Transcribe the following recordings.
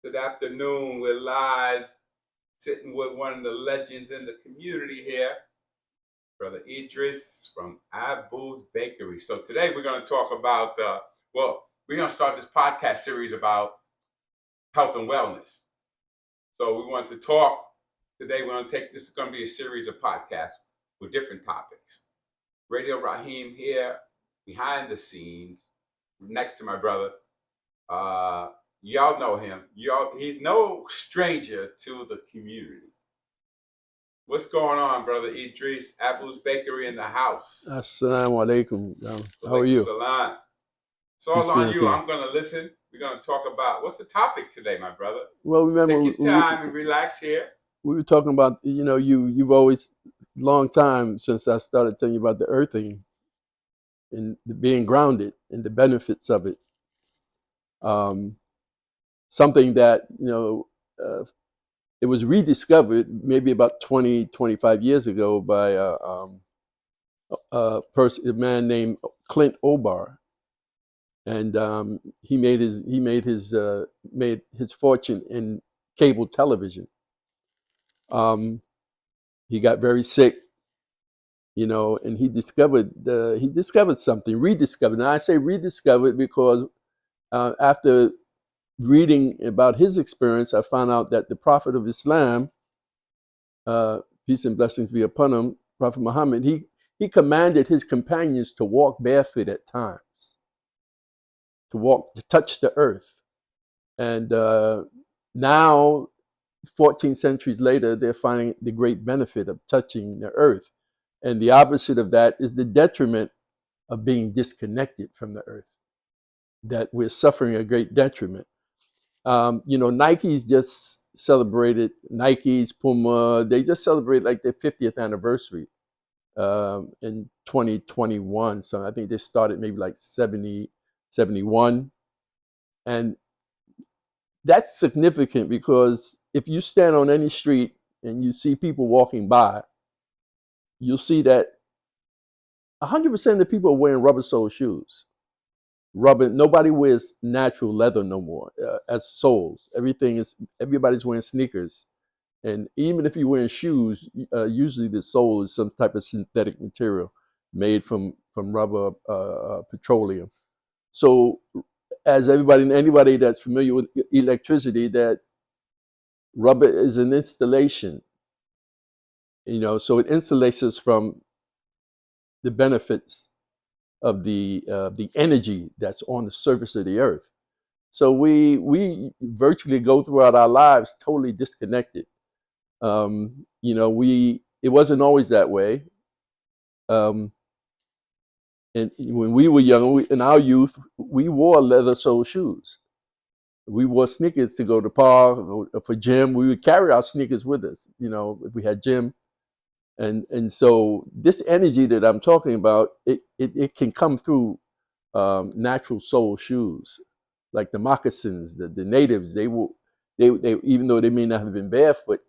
Good afternoon. We're live, sitting with one of the legends in the community here, Brother Idris from Abu's Bakery. So today we're going to talk about, we're going to start this podcast series about health and wellness. So we want to talk today. This is going to be a series of podcasts with different topics. Radio Raheem here, behind the scenes, next to my brother. Y'all know him. He's no stranger to the community. What's going on, brother Idris? Abu's Bakery in the house. Assalamu alaikum. How are you? Salam. It's all on you. I'm going to listen. We're going to talk about what's the topic today, my brother. Well, remember, take your time and relax here. We were talking about, you've always, long time since I started telling you about the earthing and being grounded and the benefits of it. Something that, it was rediscovered maybe about 20, 25 years ago by a man named Clint Obar. And he made his fortune in cable television. He got very sick, and he discovered something, rediscovered. And I say rediscovered because after reading about his experience, I found out that the Prophet of Islam, peace and blessings be upon him, Prophet Muhammad, he commanded his companions to walk barefoot at times, to touch the earth. And now, 14 centuries later, they're finding the great benefit of touching the earth. And the opposite of that is the detriment of being disconnected from the earth, that we're suffering a great detriment. Nike's just celebrated, Nike's, Puma, they just celebrated like their 50th anniversary in 2021. So I think they started maybe like 70, 71. And that's significant because if you stand on any street and you see people walking by, you'll see that 100% of the people are wearing rubber sole shoes. Nobody wears natural leather no more as soles. Everybody's wearing sneakers. And even if you're wearing shoes, usually the sole is some type of synthetic material made from rubber, petroleum. So as anybody that's familiar with electricity, that rubber is an installation, so it insulates us from the benefits of the energy that's on the surface of the earth. So we virtually go throughout our lives totally disconnected. It wasn't always that way. And when we were young, in our youth, we wore leather sole shoes. We wore sneakers to go to park or for gym. We would carry our sneakers with us, if we had gym. And so this energy that I'm talking about, it can come through natural sole shoes, like the moccasins. The natives, they even though they may not have been barefoot,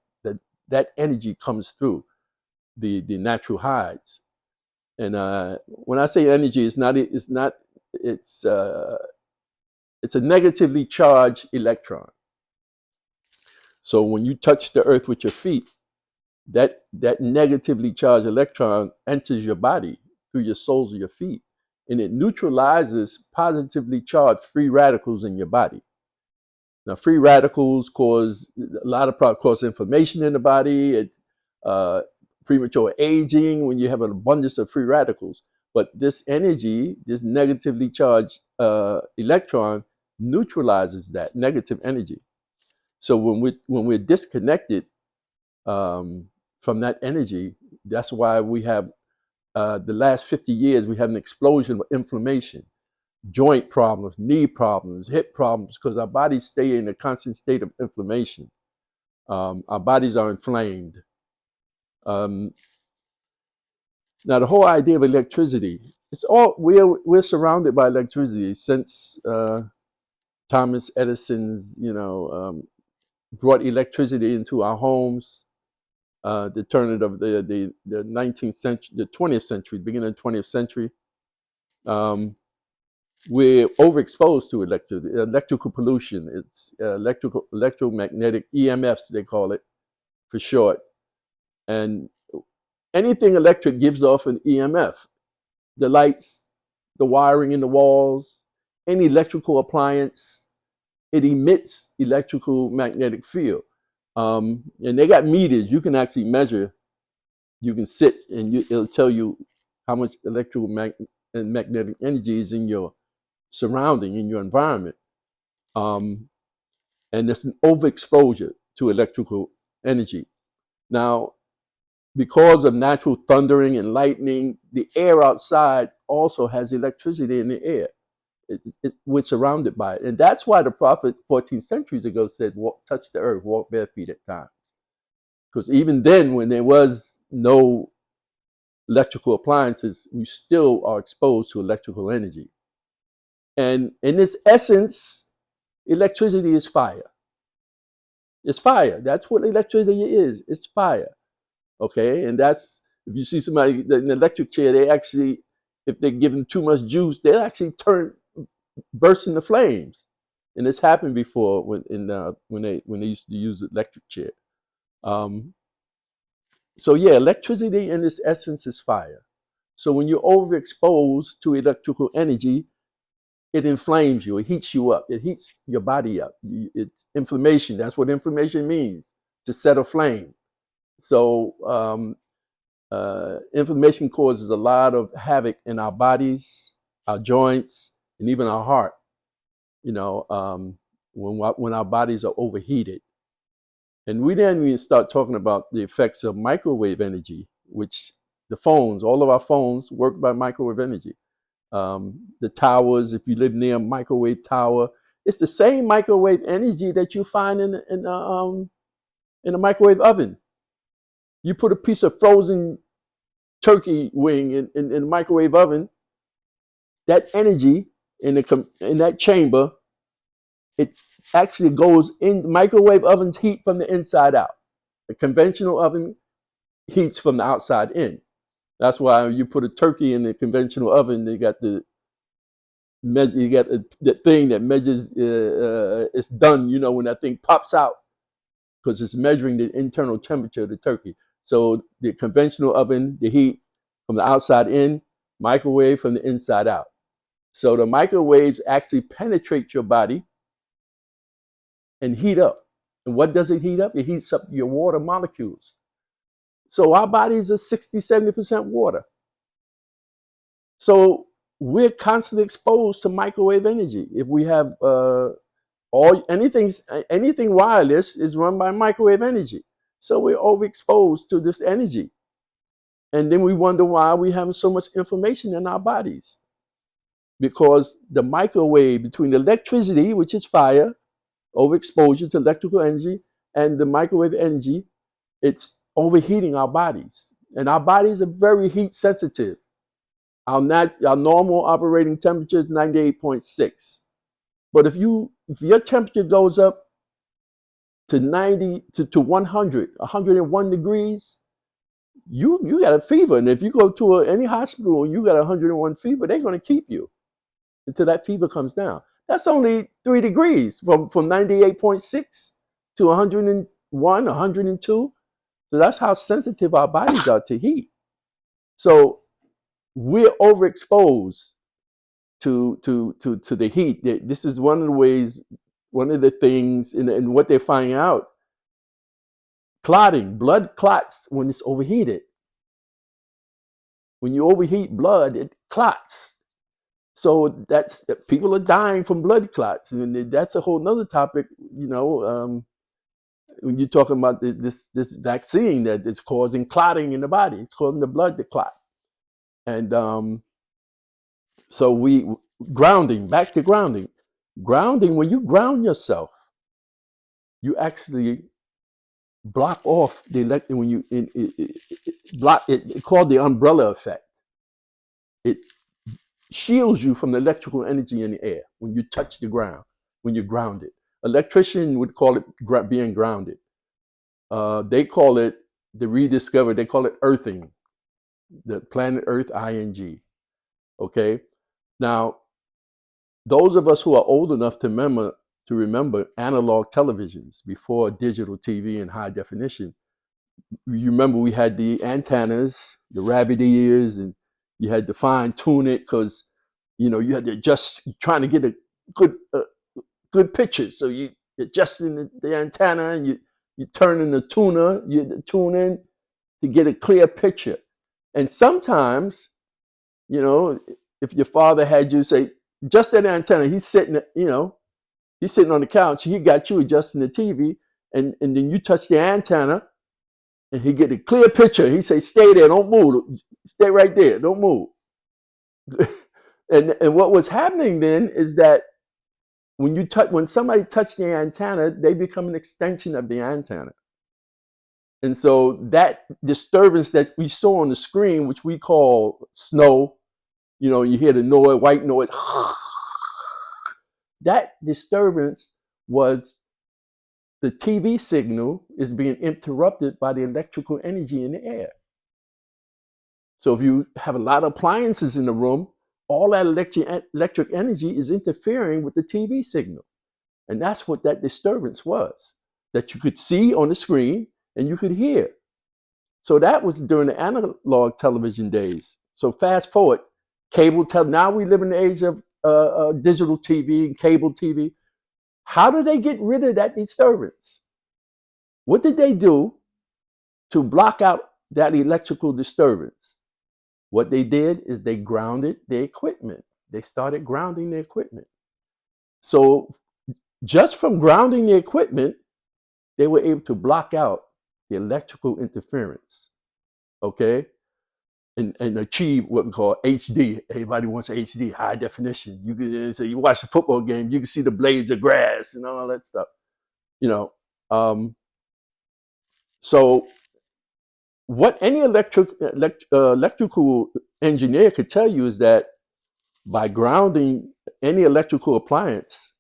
that energy comes through the natural hides. And when I say energy, it's a negatively charged electron. So when you touch the earth with your feet, that negatively charged electron enters your body through your soles of your feet, and it neutralizes positively charged free radicals in your body. Now, free radicals cause a lot of problems, cause inflammation in the body, premature aging when you have an abundance of free radicals. But this energy, this negatively charged electron, neutralizes that negative energy. So when we're disconnected from that energy, that's why we have the last 50 years we have an explosion of inflammation, joint problems, knee problems, hip problems, because our bodies stay in a constant state of inflammation. Our bodies are inflamed. Now the whole idea of electricity, we're surrounded by electricity since Thomas Edison's brought electricity into our homes. The turn of the 19th century, the 20th century, beginning of the 20th century. we're overexposed to electrical pollution. It's electromagnetic EMFs, they call it for short. And anything electric gives off an EMF. The lights, the wiring in the walls, any electrical appliance, it emits electrical magnetic field. And they got meters. You can actually measure. You can sit and it'll tell you how much electrical and magnetic energy is in your surrounding, in your environment. And there's an overexposure to electrical energy. Now, because of natural thundering and lightning, the air outside also has electricity in the air. We're surrounded by it. And that's why the prophet 14 centuries ago said, touch the earth, walk bare feet at times. Because even then, when there was no electrical appliances, we still are exposed to electrical energy. And in its essence, electricity is fire. It's fire. That's what electricity is. It's fire. Okay? And that's, if you see somebody in an electric chair, they actually, if they're given too much juice, they'll actually burst into flames. And it's happened before when they used to use the electric chair. So yeah, electricity in its essence is fire. So when you're overexposed to electrical energy, it inflames you. It heats you up. It heats your body up. It's inflammation. That's what inflammation means, to set a flame. So inflammation causes a lot of havoc in our bodies, our joints, and even our heart. When our bodies are overheated. And we then even start talking about the effects of microwave energy, which all of our phones work by microwave energy. The towers, if you live near a microwave tower, it's the same microwave energy that you find in a microwave oven. You put a piece of frozen turkey wing in the microwave oven, that energy in that chamber, it actually goes in. Microwave ovens heat from the inside out. A conventional oven heats from the outside in. That's why you put a turkey in the conventional oven, you got the thing that measures, it's done, when that thing pops out, because it's measuring the internal temperature of the turkey. So the conventional oven, the heat from the outside in, microwave from the inside out. So the microwaves actually penetrate your body and heat up. And what does it heat up? It heats up your water molecules. So our bodies are 60, 70% water. So we're constantly exposed to microwave energy. If we have anything wireless is run by microwave energy. So we're overexposed to this energy. And then we wonder why we have so much inflammation in our bodies. Because the microwave between electricity, which is fire, overexposure to electrical energy, and the microwave energy, it's overheating our bodies. And our bodies are very heat sensitive. Our normal operating temperature is 98.6. But if your temperature goes up to 90 to 101 degrees, you got a fever. And if you go to any hospital and you got 101 fever, they're going to keep you until that fever comes down. That's only 3 degrees from 98.6 to 101, 102. So that's how sensitive our bodies are to heat. So we're overexposed to the heat. This is one of the ways, one of the things, and what they're finding out, clotting, blood clots when it's overheated. When you overheat blood, it clots. So people are dying from blood clots, and that's a whole nother topic. When you're talking about this vaccine that is causing clotting in the body, it's causing the blood to clot. And so back to grounding. Grounding, when you ground yourself, you actually block off the electron. When you block it, it's called the umbrella effect. It shields you from the electrical energy in the air when you touch the ground, when you're grounded. Electrician would call it being grounded. They call it, they call it earthing, the planet Earth, ING. Okay? Now, those of us who are old enough to remember analog televisions before digital TV and high definition, you remember we had the antennas, the rabbit ears, and you had to fine tune it because you had to adjust, trying to get a good picture. So you adjusting the antenna, and you turning the tuner, you tune in to get a clear picture. And sometimes, if your father had you say, just that antenna, he's sitting, he's sitting on the couch, he got you adjusting the TV, and then you touch the antenna, and he get a clear picture. He say, "Stay there, don't move. Stay right there, don't move." and what was happening then is that when somebody touched the antenna, they become an extension of the antenna. And so that disturbance that we saw on the screen, which we call snow, you hear the noise, white noise, that disturbance was the TV signal is being interrupted by the electrical energy in the air. So if you have a lot of appliances in the room, all that electric energy is interfering with the TV signal. And that's what that disturbance was, that you could see on the screen and you could hear. So that was during the analog television days. So fast forward, now we live in the age of digital TV and cable TV. How did they get rid of that disturbance? What did they do to block out that electrical disturbance? What they did is they grounded their equipment. They started grounding their equipment. So just from grounding the equipment, they were able to block out the electrical interference, okay, and achieve what we call HD. Everybody wants HD, high definition. You can say you watch a football game, you can see the blades of grass and all that stuff, So what any electrical engineer could tell you is that by grounding any electrical appliance,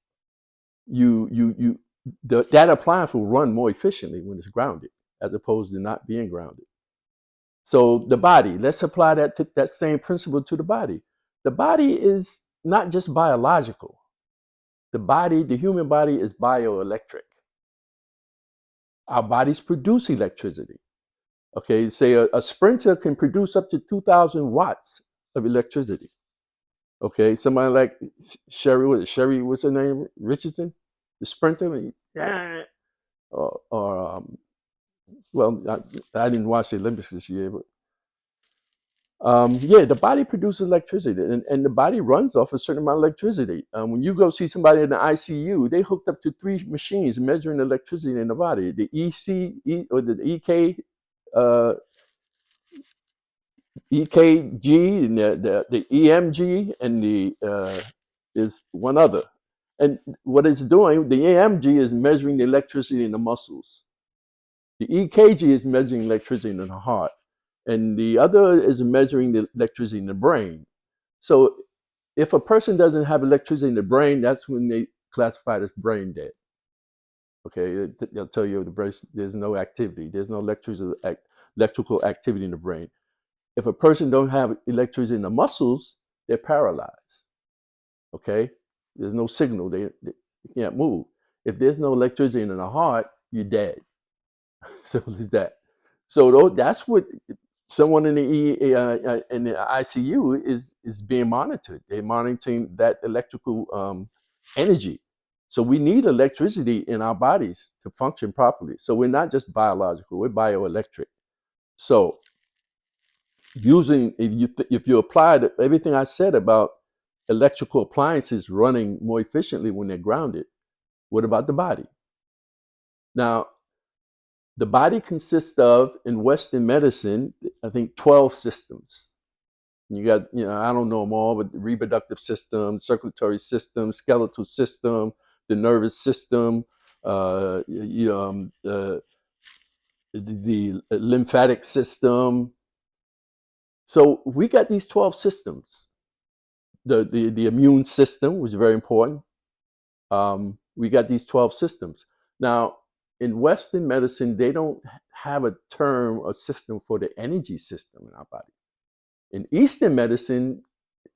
that appliance will run more efficiently when it's grounded, as opposed to not being grounded. So the body, let's apply that same principle to the body. The body is not just biological. The human body is bioelectric. Our bodies produce electricity. Okay, say a sprinter can produce up to 2,000 watts of electricity. Okay, somebody like Sherry, what's her name? Richardson, the sprinter. Yeah. Well, I didn't watch the Olympics this year, but the body produces electricity, and the body runs off a certain amount of electricity. When you go see somebody in the ICU, they hooked up to 3 machines measuring electricity in the body: the or the EKG, and the EMG, and is one other. And what it's doing, the EMG is measuring the electricity in the muscles. The EKG is measuring electricity in the heart. And the other is measuring the electricity in the brain. So if a person doesn't have electricity in the brain, that's when they classify it as brain dead. Okay, they'll tell you there's no activity, there's no electrical activity in the brain. If a person don't have electricity in the muscles, they're paralyzed. Okay, there's no signal, they can't move. If there's no electricity in the heart, you're dead. Simple as that. So that's what someone in the ICU is being monitored. They're monitoring that electrical energy. So we need electricity in our bodies to function properly. So we're not just biological; we're bioelectric. So if you apply everything I said about electrical appliances running more efficiently when they're grounded, what about the body? Now, the body consists of, in Western medicine, I think 12 systems. You got, I don't know them all, but the reproductive system, circulatory system, skeletal system, the nervous system, the lymphatic system. So we got these 12 systems. The immune system, which is very important. We got these 12 systems. Now, in Western medicine, they don't have a term or system for the energy system in our body. In Eastern medicine,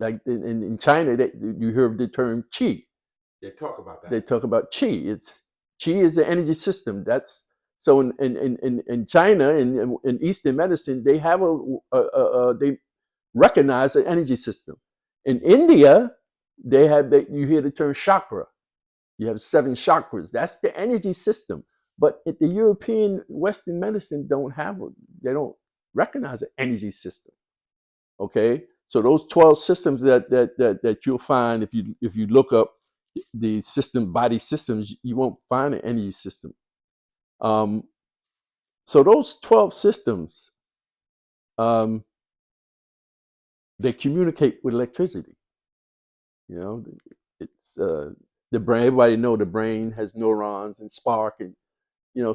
like in China, you hear of the term qi. They talk about They that. talk about qi. It's qi is the energy system. That's so in China in Eastern medicine they have they recognize an energy system. In India, you hear the term chakra. You have 7 chakras. That's the energy system. But the European Western medicine they don't recognize an energy system. Okay, so those 12 systems that you'll find if you look up the system body systems, you won't find an energy system. Um, so those 12 systems, um, they communicate with electricity. You know, it's the brain. Everybody know the brain has neurons and spark, and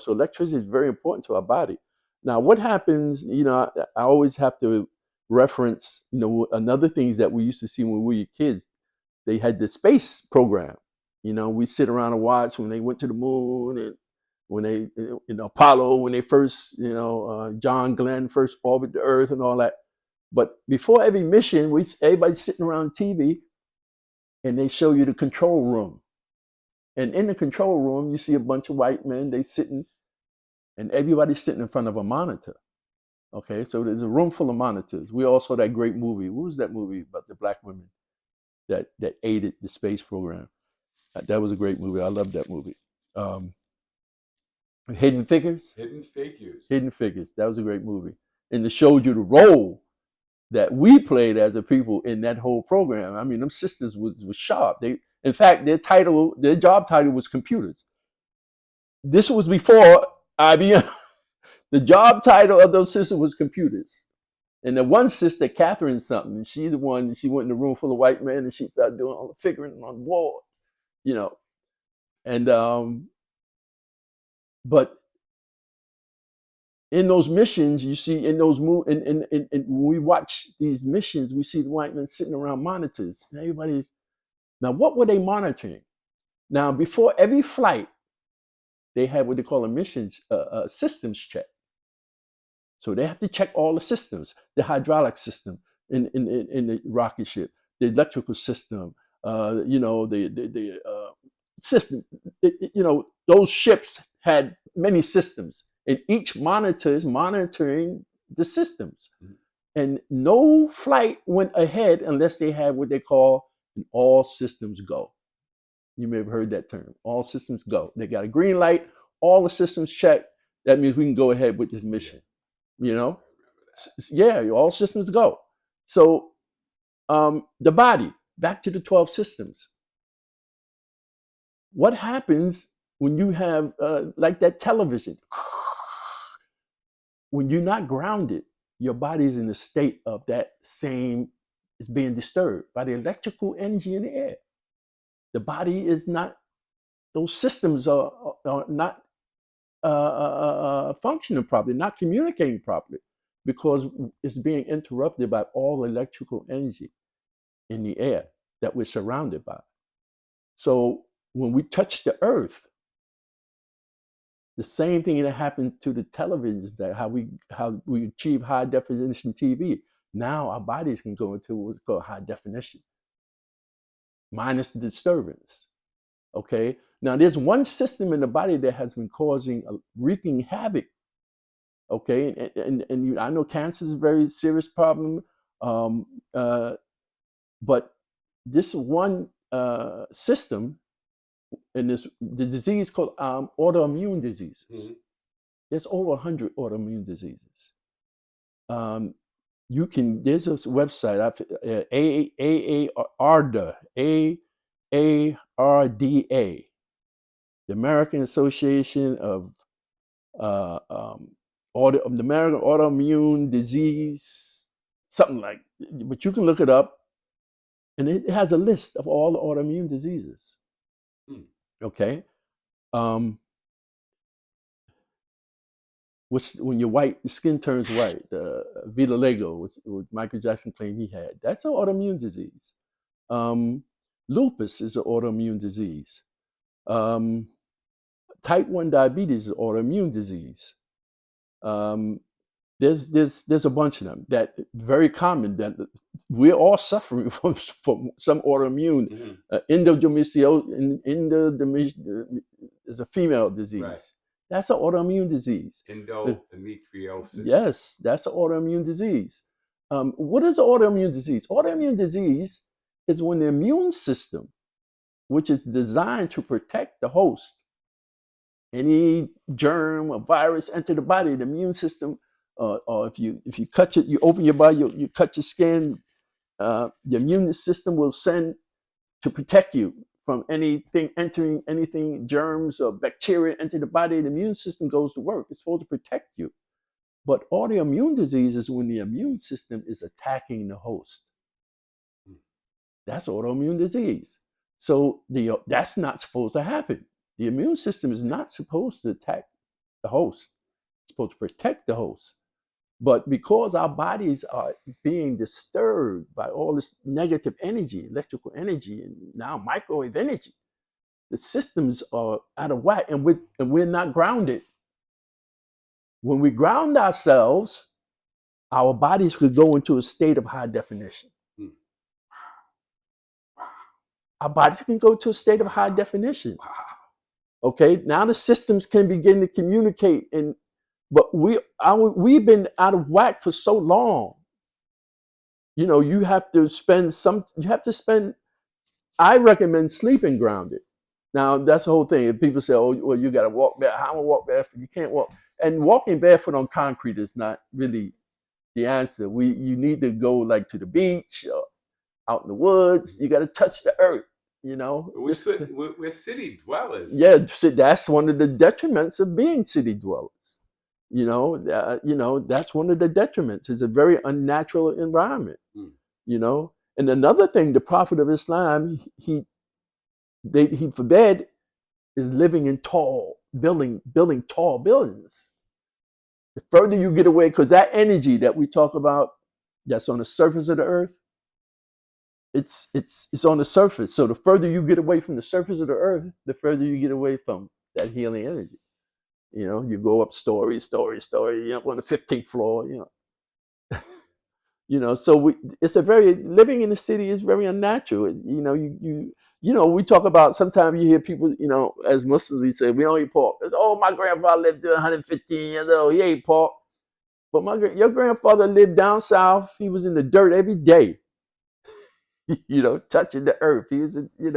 so electricity is very important to our body. Now, what happens? I always have to reference. Another things that we used to see when we were kids. They had the space program. We sit around and watch when they went to the moon and when they, Apollo, when they first, John Glenn first orbited the Earth and all that. But before every mission, everybody's sitting around TV and they show you the control room. And in the control room, you see a bunch of white men, they sitting, and everybody's sitting in front of a monitor. Okay, so there's a room full of monitors. We all saw that great movie. What was that movie about the black women that aided the space program? That was a great movie. I love that movie. Hidden Figures. Hidden Figures. Hidden Figures. That was a great movie, and it showed you the role that we played as a people in that whole program. I mean, them sisters was sharp. In fact, their job title was computers. This was before IBM. The job title of those sisters was computers. And the one sister, Catherine something, she went in a room full of white men and she started doing all the figuring on the wall, And but in those missions, you see in those when we watch these missions, we see the white men sitting around monitors. And everybody's now, what were they monitoring? Now, before every flight, they had what they call a missions systems check. So they have to check all the systems, the hydraulic system in the rocket ship, the electrical system, the system. Those ships had many systems, and each monitor is monitoring the systems. Mhm. And no flight went ahead unless they had what they call an all systems go. You may have heard that term, all systems go. They got a green light, all the systems checked. That means we can go ahead with this mission. Yeah, all systems go. So the body, back to the 12 systems. What happens when you have like that television? When you're not grounded, your body is in a state of that same, is being disturbed by the electrical energy in the air. The body is not, those systems are not functioning properly, not communicating properly, because it's being interrupted by all electrical energy in the air that we're surrounded by. So when we touch the earth, the same thing that happened to the televisions, that how we achieve high definition TV. Now our bodies can go into what's called high definition, minus the disturbance. Okay. Now there's one system in the body that has been wreaking havoc. Okay, and I know cancer is a very serious problem, but this one system, and the disease called autoimmune diseases. Mm-hmm. There's over 100 autoimmune diseases. There's a website, AARDA, the American Association of the American Autoimmune Disease, something like. But you can look it up, and it has a list of all the autoimmune diseases. Okay, when you're white, your skin turns white. Vitiligo, which Michael Jackson claimed he had, that's an autoimmune disease. Lupus is an autoimmune disease. Type 1 diabetes is an autoimmune disease. There's a bunch of them that very common that we're all suffering from some autoimmune endometriosis is a female disease. Right. That's an autoimmune disease. Endometriosis. Yes, that's an autoimmune disease. What is an autoimmune disease? Autoimmune disease is when the immune system, which is designed to protect the host, any germ or virus enter the body, the immune system, or if you cut it, you open your body, you cut your skin, the immune system will send to protect you from anything entering, anything, germs or bacteria enter the body. The immune system goes to work. It's supposed to protect you. But autoimmune disease is when the immune system is attacking the host. That's autoimmune disease. So that's not supposed to happen. The immune system is not supposed to attack the host. It's supposed to protect the host. But because our bodies are being disturbed by all this negative energy, electrical energy, and now microwave energy, the systems are out of whack, and we're not grounded. When we ground ourselves, our bodies could go into a state of high definition. Our bodies can go to a state of high definition. Okay, now the systems can begin to communicate, but we've been out of whack for so long. You have to spend. I recommend sleeping grounded. Now that's the whole thing. If people say, "Oh, well, you got to walk barefoot." How am I walk barefoot? You can't walk. And walking barefoot on concrete is not really the answer. You need to go like to the beach or out in the woods. You got to touch the earth. We're city dwellers. Yeah, that's one of the detriments of being city dwellers. That's one of the detriments. It's a very unnatural environment. And another thing, the Prophet of Islam, he forbade is living in building tall buildings. The further you get away, because that energy that we talk about, that's on the surface of the earth, it's on the surface. So the further you get away from the surface of the earth, the further you get away from that healing energy. You go up story, up on the 15th floor, so it's living in the city is very unnatural. We talk about, sometimes you hear people, as Muslims, we say, we don't eat pork. It's, oh, my grandfather lived to 115 years old. He ate pork. But your grandfather lived down south. He was in the dirt every day, touching the earth. He was, he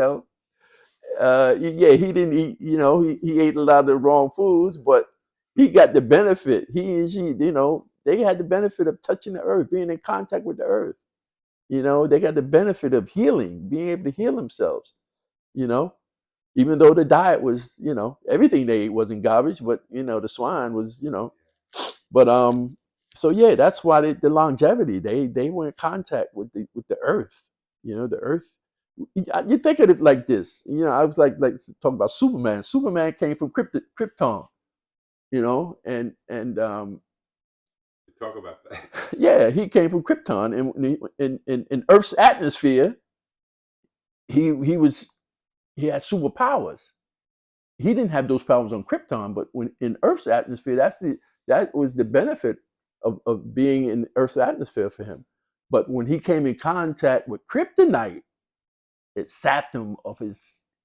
didn't eat, he ate a lot of the wrong foods, but he got the benefit. He and she, they had the benefit of touching the earth, being in contact with the earth. They got the benefit of healing, being able to heal themselves, even though the diet was, everything they ate wasn't garbage, but, the swine was, but, so yeah, that's why the longevity, they were in contact with the earth, the earth. You think of it like this, I was like talking about Superman. Superman came from Krypton, and talk about that. Yeah, he came from Krypton, and in Earth's atmosphere, he had superpowers. He didn't have those powers on Krypton, but when in Earth's atmosphere, that was the benefit of being in Earth's atmosphere for him. But when he came in contact with kryptonite, it sapped him of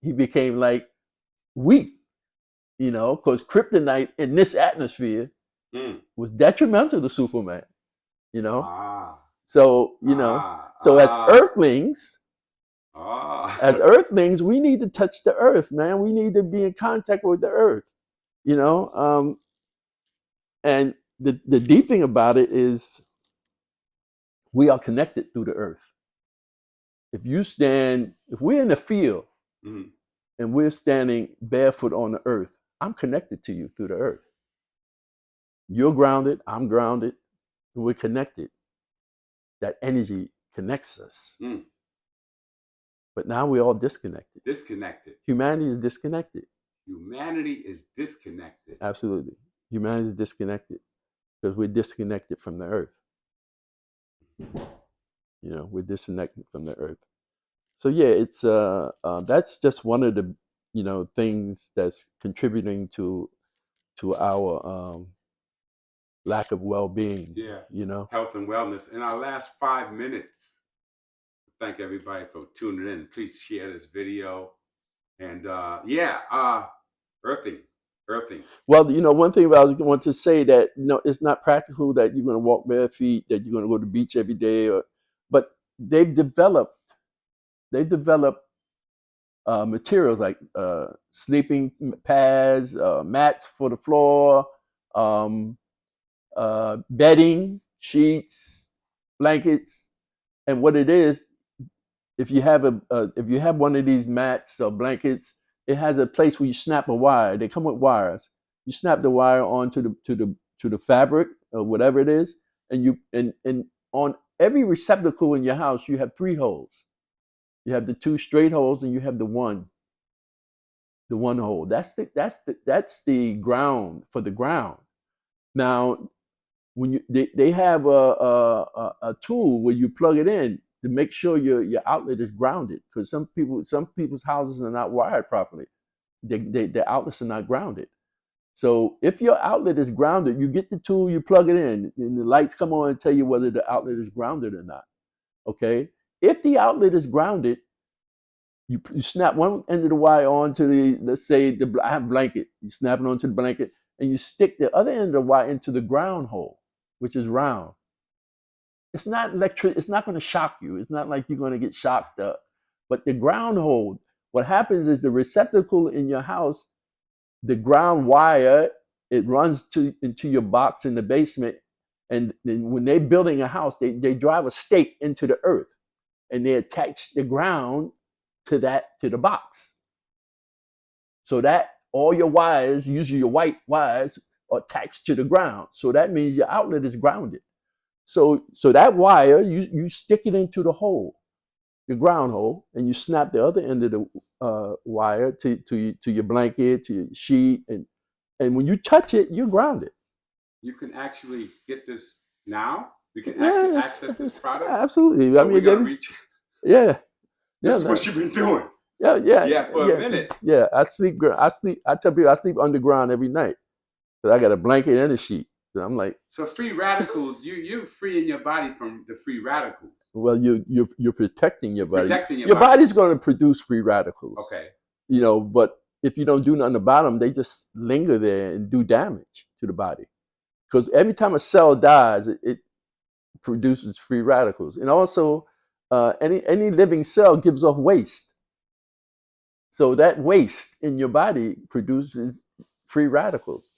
he became like weak, because kryptonite in this atmosphere was detrimental to Superman, So, so as earthlings, we need to touch the earth, man. We need to be in contact with the earth, and the deep thing about it is we are connected through the earth. If we're in the field and we're standing barefoot on the earth, I'm connected to you through the earth. You're grounded, I'm grounded, and we're connected. That energy connects us. But now we're all disconnected. Humanity is disconnected. Absolutely. Humanity is disconnected because we're disconnected from the earth. We're disconnected from the earth. So yeah, it's that's just one of the things that's contributing to our lack of well-being. Yeah. You know. Health and wellness. In our last 5 minutes, thank everybody for tuning in. Please share this video. And earthing. Well, you know, one thing I was going to say that it's not practical that you're going to walk bare feet, that you're going to go to the beach every day, but they've developed materials like sleeping pads, mats for the floor, um, bedding, sheets, blankets, and what it is, if you have if you have one of these mats or blankets, it has a place where you snap a wire. They come with wires. You snap the wire onto the fabric or whatever it is, and and on every receptacle in your house you have 3 holes. You have the 2 straight holes, and you have the one hole. That's the ground for the ground. Now, when they have a tool where you plug it in to make sure your outlet is grounded, because some people's houses are not wired properly. Their outlets are not grounded. So if your outlet is grounded, you get the tool, you plug it in, and the lights come on and tell you whether the outlet is grounded or not. Okay. If the outlet is grounded, you snap one end of the wire onto let's say I have blanket. You snap it onto the blanket, and you stick the other end of the wire into the ground hole, which is round. It's not electric. It's not going to shock you. It's not like you're going to get shocked up. But the ground hole, what happens is the receptacle in your house, the ground wire, it runs into your box in the basement. And when they're building a house, they drive a stake into the earth, and they attach the ground to the box, so that all your wires, usually your white wires, are attached to the ground. So that means your outlet is grounded. So that wire, you stick it into the hole, the ground hole, and you snap the other end of the wire to your blanket, to your sheet, and when you touch it, you're grounded. You can actually get this now. You can actually access this product. Absolutely. So we're gonna reach. Yeah. This is what you've been doing. Yeah. For a minute. Yeah, I tell people I sleep underground every night, because I got a blanket and a sheet. So I'm like, so free radicals. You're freeing your body from the free radicals. Well, you're protecting your body. Your body's going to produce free radicals. Okay. But if you don't do nothing about them, they just linger there and do damage to the body. Because every time a cell dies, it produces free radicals, and also any living cell gives off waste. So that waste in your body produces free radicals.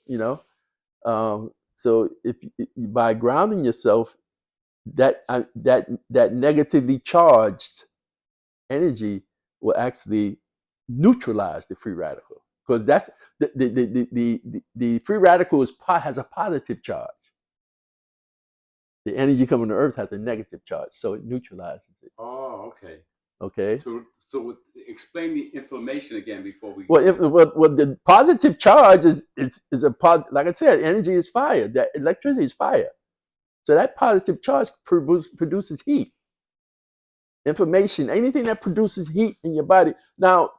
So if by grounding yourself, that negatively charged energy will actually neutralize the free radical, because that's the free radical has a positive charge. The energy coming to Earth has a negative charge, so it neutralizes it. Oh, okay. Okay. So explain the inflammation again before we. Well, the positive charge is like I said, energy is fire. That electricity is fire. So that positive charge produces heat. Inflammation, anything that produces heat in your body. Now,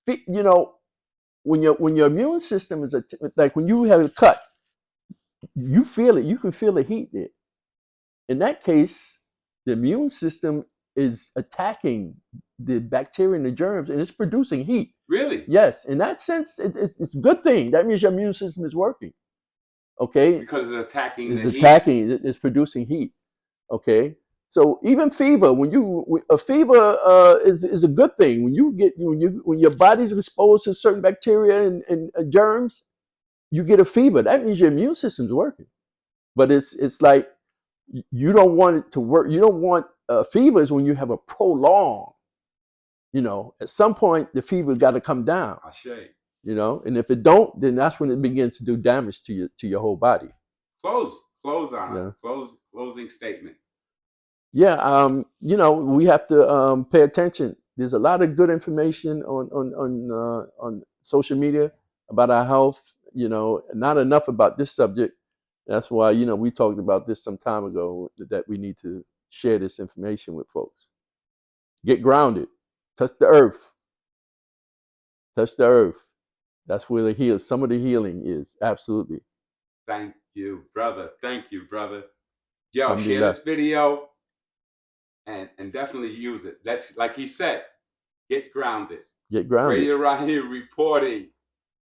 when your immune system is like when you have a cut, you feel it. You can feel the heat there. In that case, the immune system is attacking the bacteria and the germs, and it's producing heat. Really? Yes. In that sense, it's a good thing. That means your immune system is working. Okay. Because it's attacking. It's producing heat. Okay. So even fever, a fever is a good thing. When your body's exposed to certain bacteria and germs, you get a fever. That means your immune system's working. But it's like you don't want it to work. You don't want fevers when you have a prolonged. At some point the fever's got to come down. And if it don't, then that's when it begins to do damage to your whole body. Close on us. Closing statement. Yeah, we have to pay attention. There's a lot of good information on social media about our health. Not enough about this subject. That's why we talked about this some time ago, that we need to share this information with folks. Get grounded. Touch the earth. Touch the earth. That's where some of the healing is. Absolutely. Thank you, brother. Thank you, brother. Yo, share Alhamdulillah. this video and definitely use it. Let's, like he said, get grounded. Get grounded. Radio Rahim reporting.